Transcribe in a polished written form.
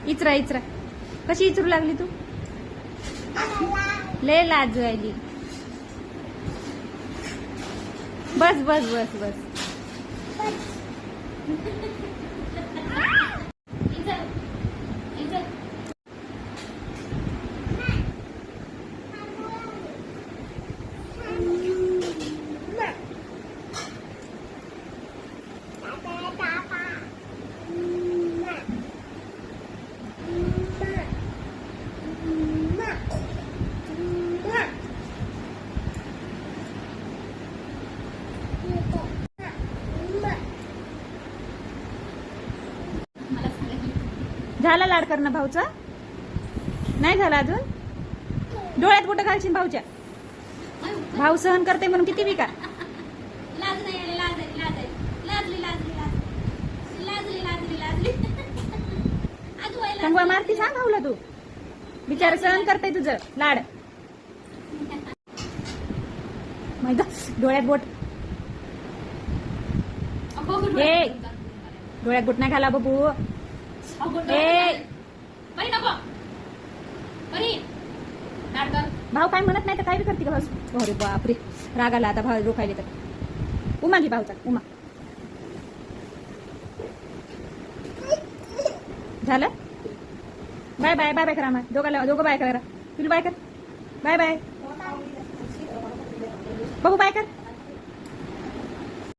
इचरा इचरा. कशी इचरू लागली तू? लय लाज आली. बस बस बस बस. झाला लाड करणं भाऊचा? नाही झाला अजून? डोळ्यात बोटं घालशील भाऊच्या. भाऊ सहन करते म्हणून किती विका. कंगवा मारती सांग भाऊला तू. बिचार सहन करते तुझं लाड. डोळ्यात बोट. ए डोळ्यात बोट नाही घाला बाबू. भाऊ काय म्हणत नाही तर काय बी करते का भाऊ? अरे बापरे रागाला आता भाऊ रोखायले तर. उमा घे भाऊचा उमा. झालं? बाय बाय बाय बाय करा. मग दोघं बाय करा. तुला बाय कर. बाय बाय बाबू बाय कर.